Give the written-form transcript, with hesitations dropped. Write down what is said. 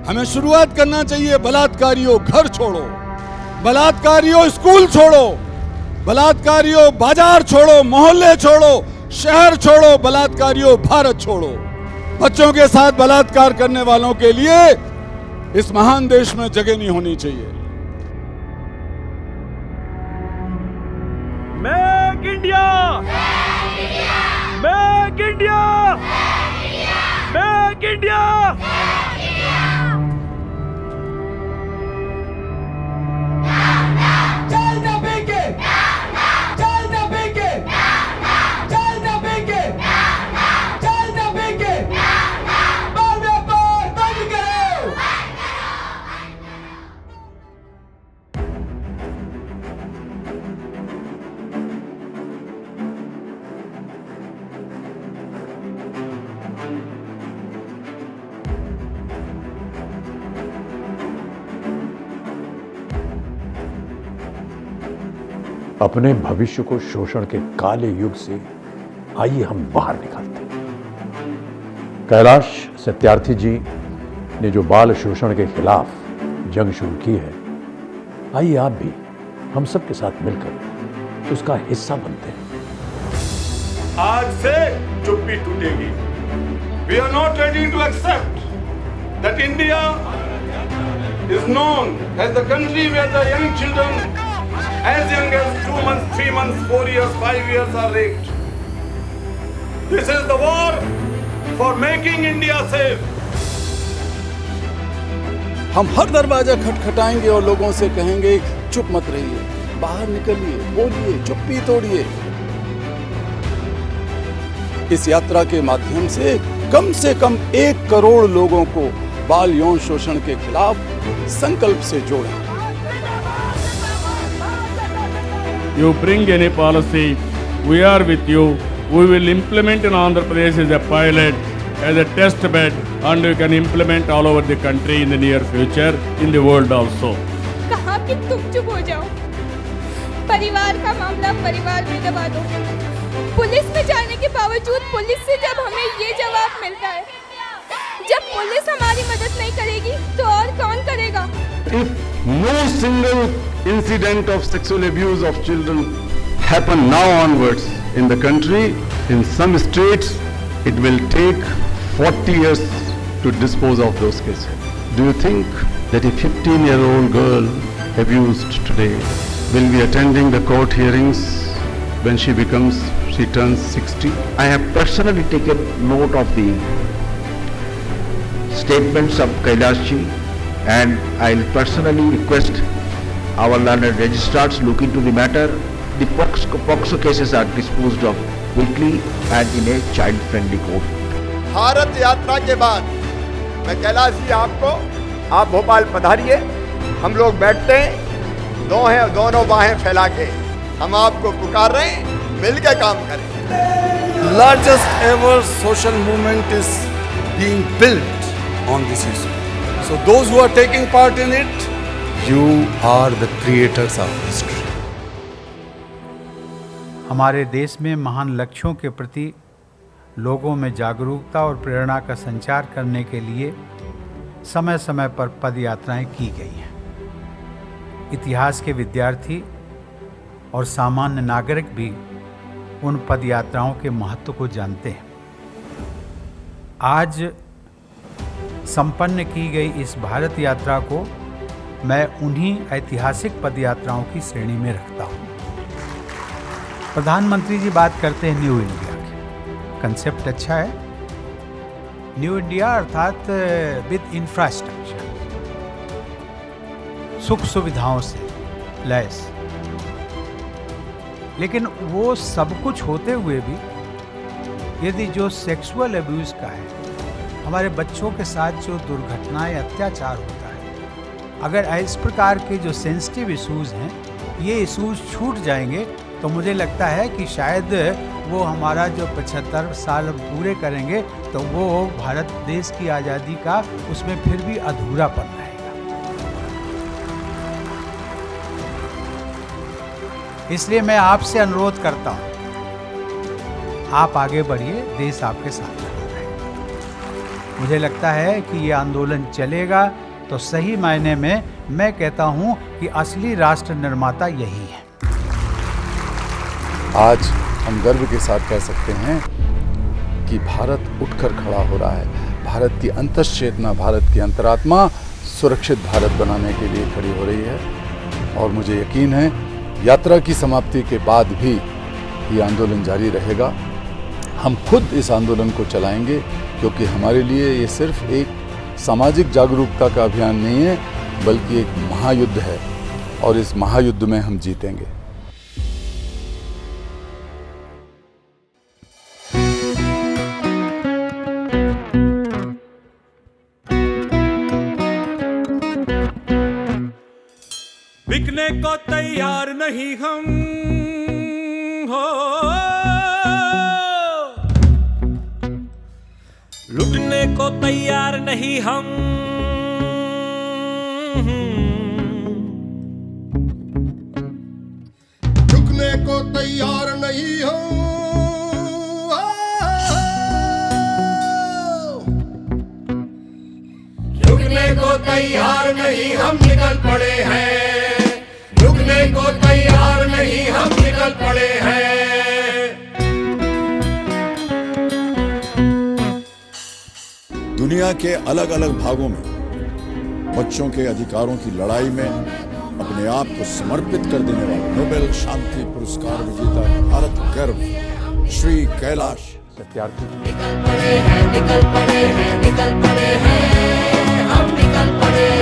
हमें शुरुआत करना चाहिए, बलात्कारियों घर छोड़ो, बलात्कारियों स्कूल छोड़ो, बलात्कारियों बाजार छोड़ो, मोहल्ले छोड़ो, शहर छोड़ो, बलात्कारियों भारत छोड़ो। बच्चों के साथ बलात्कार करने वालों के लिए इस महान देश में जगह नहीं होनी चाहिए। Make India, make India, make India. अपने भविष्य को शोषण के काले युग से आइए हम बाहर निकालते हैं। कैलाश सत्यार्थी जी ने जो बाल शोषण के खिलाफ जंग शुरू की है, आइए आप भी हम सब के साथ मिलकर उसका हिस्सा बनते हैं। आज से चुप्पी टूटेगी। We are not ready to accept that India is known as the country where the young children as young as 2 months, 3 months, 4 years, 5 years are raped. This is the war for making India safe. हम हर दरवाजा खटखटाएंगे और लोगों से कहेंगे चुप मत रहिए, बाहर निकलिए, बोलिए, चुप्पी तोड़िए। इस यात्रा के माध्यम से कम 1 करोड़ लोगों को बाल यौन शोषण के खिलाफ संकल्प से जोड़ें। You bring any policy, we are with you. We will implement in Andhra Pradesh as a pilot, as a test bed, and we can implement all over the country in the near future, in the world also. कहा कि तुम चुप हो जाओ, परिवार का मामला परिवार में दबा दो। पुलिस में जाने के बावजूद पुलिस से जब हमें ये जवाब मिलता है, जब पुलिस हमारी मदद नहीं करेगी तो और कौन करेगा? If no single incident of sexual abuse of children happen now onwards in the country, in some states it will take 40 years to dispose of those cases. Do you think that a 15-year-old girl abused today will be attending the court hearings when she turns 60? I have personally taken note of the statements of Kailash ji, and I'll personally request our learned registrars look into the matter. The POXO cases are disposed of quickly and in a child-friendly court. Bharat यात्रा के बाद मैं कैलाश जी आप भोपाल पधारिए, हम लोग बैठते हैं, दोनों बाहें फैला के हम आपको पुकार रहे हैं, मिलकर काम करें। Largest ever social movement is being built on this issue. So those who are taking part in it, you are the creators of history. हमारे देश में महान लक्ष्यों के प्रति लोगों में जागरूकता और प्रेरणा का संचार करने के लिए समय समय पर पद यात्राएं की गई हैं। इतिहास के विद्यार्थी और सामान्य नागरिक भी उन पद यात्राओं के महत्व को जानते हैं। आज संपन्न की गई इस भारत यात्रा को मैं उन्हीं ऐतिहासिक पद यात्राओं की श्रेणी में रखता हूँ। प्रधानमंत्री जी बात करते हैं न्यू इंडिया की, कंसेप्ट अच्छा है। न्यू इंडिया अर्थात विद इंफ्रास्ट्रक्चर, सुख सुविधाओं से लैस। लेकिन वो सब कुछ होते हुए भी यदि जो सेक्सुअल अब्यूज का है, हमारे बच्चों के साथ जो दुर्घटनाएं, अत्याचार होता है, अगर इस प्रकार के जो सेंसिटिव इशूज हैं, ये इशूज छूट जाएंगे तो मुझे लगता है कि शायद वो हमारा जो 75 साल पूरे करेंगे तो वो भारत देश की आज़ादी का उसमें फिर भी अधूरापन रहेगा। इसलिए मैं आपसे अनुरोध करता हूँ, आप आगे बढ़िए, देश आपके साथ रहेगा। मुझे लगता है कि ये आंदोलन चलेगा तो सही मायने में मैं कहता हूँ कि असली राष्ट्र निर्माता यही है। आज हम गर्व के साथ कह सकते हैं कि भारत उठकर खड़ा हो रहा है। भारत की अंतश्चेतना, भारत की अंतरात्मा सुरक्षित भारत बनाने के लिए खड़ी हो रही है और मुझे यकीन है यात्रा की समाप्ति के बाद भी ये आंदोलन जारी रहेगा। हम खुद इस आंदोलन को चलाएंगे क्योंकि हमारे लिए ये सिर्फ एक सामाजिक जागरूकता का अभियान नहीं है बल्कि एक महायुद्ध है और इस महायुद्ध में हम जीतेंगे। बिकने को तैयार नहीं हम हो, लुटने को तैयार नहीं हम, झुकने को तैयार नहीं हम, झुकने को तैयार नहीं हम निकल पड़े हैं, झुकने को तैयार नहीं हम निकल पड़े हैं। दुनिया के अलग अलग भागों में बच्चों के अधिकारों की लड़ाई में अपने आप को समर्पित कर देने वाले नोबेल शांति पुरस्कार विजेता भारत गर्व श्री कैलाश सत्यार्थी। निकल पड़े हैं, निकल पड़े हैं, निकल पड़े हैं, हम निकल पड़े हैं।